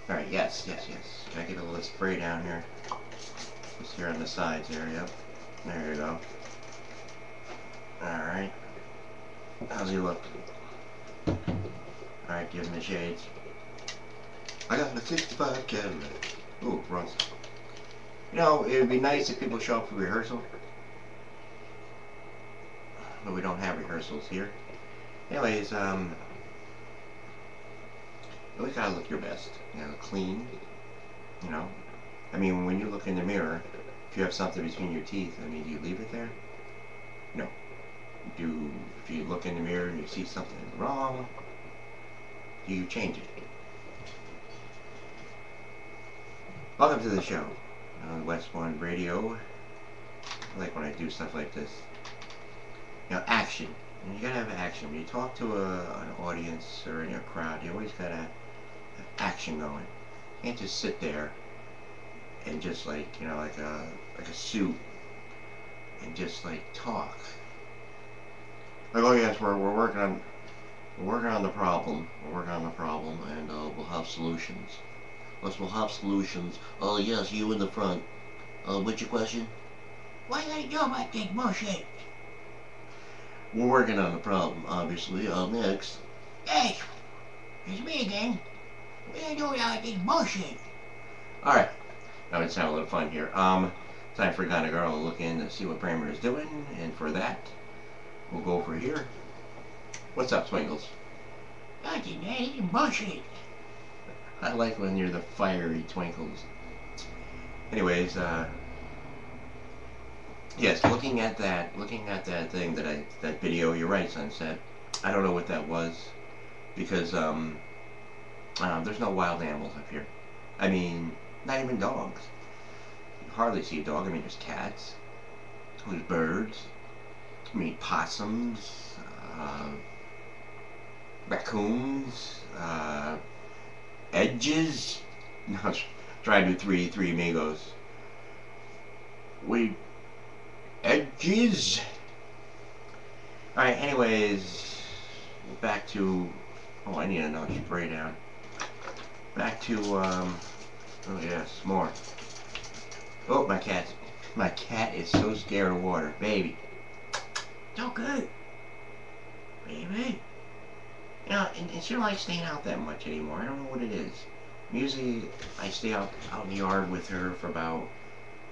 Alright, yes. Can I get a little spray down here? Just here on the sides here, yep. There you go. Alright. How's he look? Alright, give him the shades. I got a 65 Cadillac. Ooh, runs. You know, it would be nice if people show up for rehearsal. But we don't have rehearsals here. Anyways, you always gotta look your best. You know, clean. You know. I mean, when you look in the mirror, if you have something between your teeth, I mean, do you leave it there? No. If you look in the mirror and you see something wrong, do you change it? Welcome to the show on Westbourne Radio. I like when I do stuff like this. You know, action. And you gotta have action. When you talk to an audience or in a crowd, you always gotta have action going. You can't just sit there and just like, you know, like a suit and just like talk. Like, oh yes, we're working on the problem. We're working on the problem, and we'll have solutions. Plus, we'll have solutions. Oh yes, you in the front. What's your question? What are you doing about this bullshit? We're working on the problem, obviously. Next. Yes, it's me again. What are you doing about this bullshit? All right. Now it's having a little fun here. Time for Kinda Girl to look in to see what Bramer is doing, and for that, we'll go over here. What's up, Twinkles? Nothing, man. This is bullshit. I like when you're the fiery Twinkles. Anyways, yes, looking at that thing that video. You're right, Sunset. I don't know what that was because there's no wild animals up here. I mean, not even dogs. You hardly see a dog. I mean, there's cats. There's birds. I mean, possums, raccoons, edges. No, I was trying to do three amigos. Edges. All right. Anyways, back to. Oh, I need another spray down. Back to oh yes, more. Oh, my cat is so scared of water, baby. It's okay. Baby. You know, and she don't like staying out that much anymore. I don't know what it is. Usually, I stay out in the yard with her for about an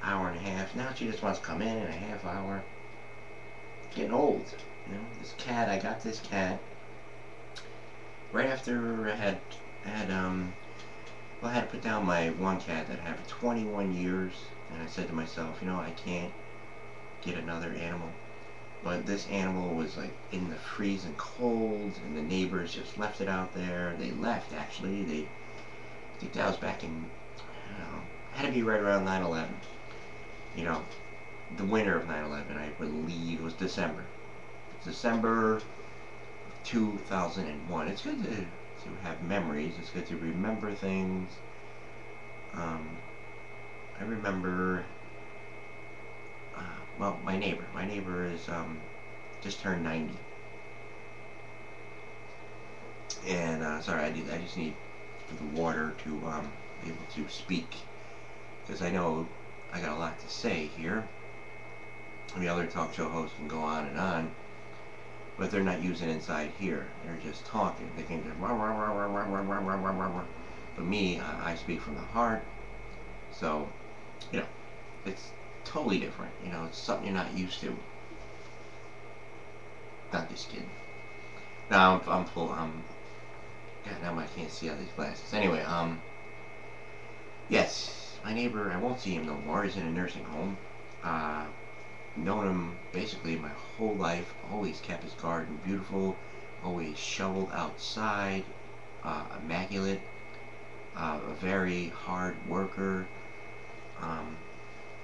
hour and a half. Now she just wants to come in a half hour. Getting old, you know. I got this cat right after I had well, I had to put down my one cat that I had for 21 years, and I said to myself, you know, I can't get another animal. But this animal was like in the freezing cold, and the neighbors just left it out there. They left, actually. I think that was back in, I don't know, had to be right around 9/11. You know, the winter of 9/11, I believe it was December. December 2001. It's good to have memories. It's good to remember things. I remember, well, my neighbor is just turned 90, and sorry, I just need the water to be able to speak, because I know I got a lot to say here. The other talk show hosts can go on, but they're not using inside here. They're just talking. They can just but me, I speak from the heart. So, you know, it's totally different. You know, it's something you're not used to. Not just kidding. Now I'm full. God, now I can't see out of these glasses. Anyway, yes, my neighbor. I won't see him no more. He's in a nursing home. Known him basically my whole life. Always kept his garden beautiful. Always shoveled outside. Immaculate. A very hard worker.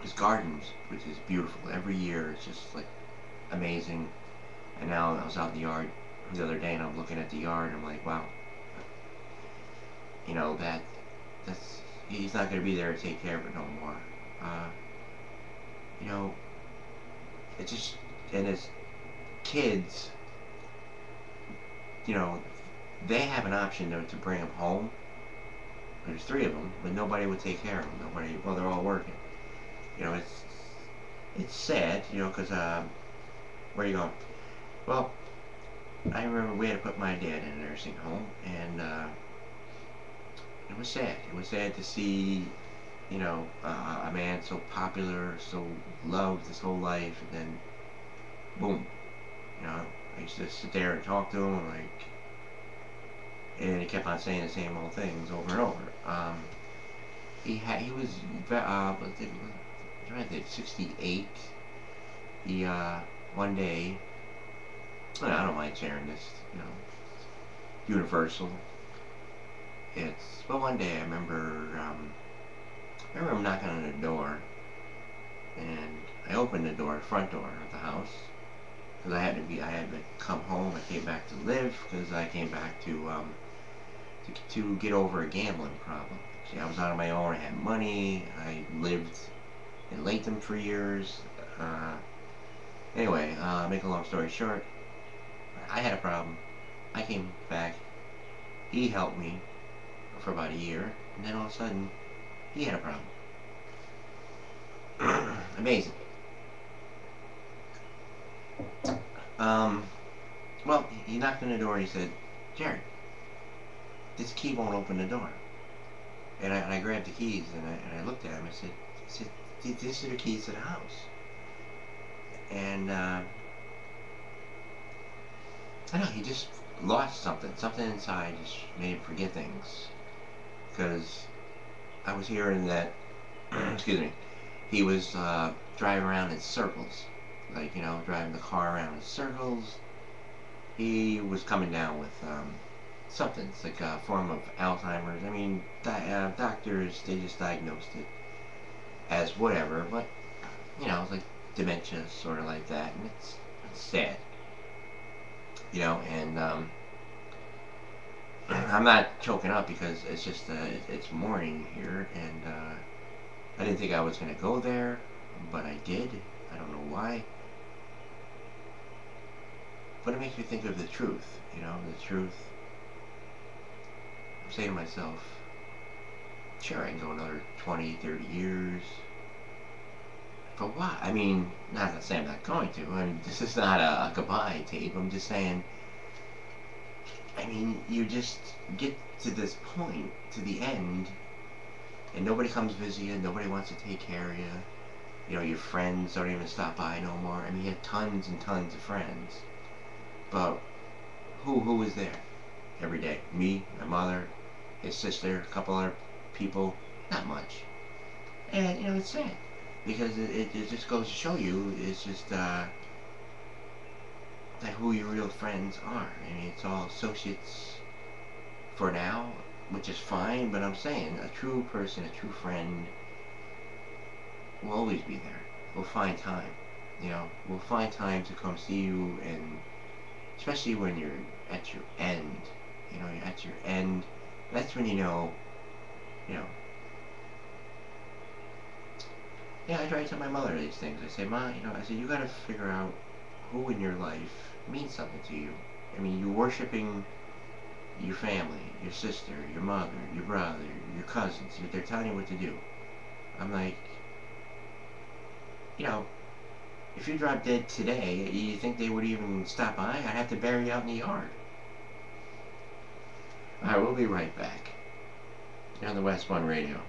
His gardens, which is beautiful. Every year it's just like amazing. And now I was out in the yard the other day and I'm looking at the yard and I'm like, wow. You know, that's he's not going to be there to take care of it no more. You know, it's just, and as kids, you know, they have an option to bring them home. There's three of them, but nobody would take care of them. Nobody. Well, they're all working. You know, it's sad. You know, because where are you going? Well, I remember we had to put my dad in a nursing home, and it was sad. It was sad to see, you know, a man so popular, so loved his whole life, and then boom. You know, I used to sit there and talk to him, like, and he kept on saying the same old things over and over. He was trying to think, 68. He one day, I don't mind sharing this, you know, universal. Well, one day I remember him knocking on the door, and I opened the door, front door of the house, because I had to come home. I came back to live because I came back to get over a gambling problem. See, I was on my own. I had money. I lived in Latham for years. Anyway, make a long story short, I had a problem. I came back. He helped me for about a year, and then all of a sudden, he had a problem. Amazing. Well, he knocked on the door and he said, "Jared, this key won't open the door." And I grabbed the keys and I looked at him and I said, "These are the keys to the house." And I don't know, he just lost something. Something inside just made him forget things. Because I was hearing that, excuse me, he was driving around in circles. Like, you know, driving the car around in circles. He was coming down with something. It's like a form of Alzheimer's. I mean, doctors, they just diagnosed it as whatever, but, you know, it's like dementia, sort of like that, and it's sad. You know, and I'm not choking up because it's just, it's morning here, and I didn't think I was going to go there, but I did. I don't know why. But it makes me think of the truth, you know, the truth. I'm saying to myself, sure, I can go another 20, 30 years. For what? I mean, not to say I'm not going to. I mean, this is not a goodbye tape. I'm just saying, I mean, you just get to this point, to the end, and nobody comes visit you, nobody wants to take care of you. You know, your friends don't even stop by no more. I mean, you have tons and tons of friends. But who was there every day? Me, my mother, his sister, a couple other people. Not much. And, you know, it's sad. Because it just goes to show you, it's just, like who your real friends are. I mean, it's all associates for now, which is fine, but I'm saying a true person, a true friend will always be there. We'll find time. You know, we'll find time to come see you, and especially when you're at your end. You know, you're at your end. That's when you know. Yeah, I try to tell my mother these things. I say, Ma, you know, I said, you gotta figure out who in your life means something to you. I mean, you're worshiping your family, your sister, your mother, your brother, your cousins. They're telling you what to do. I'm like, you know, if you drop dead today, you think they would even stop by? I'd have to bury you out in the yard. Alright, we'll be right back. Here on the West One Radio.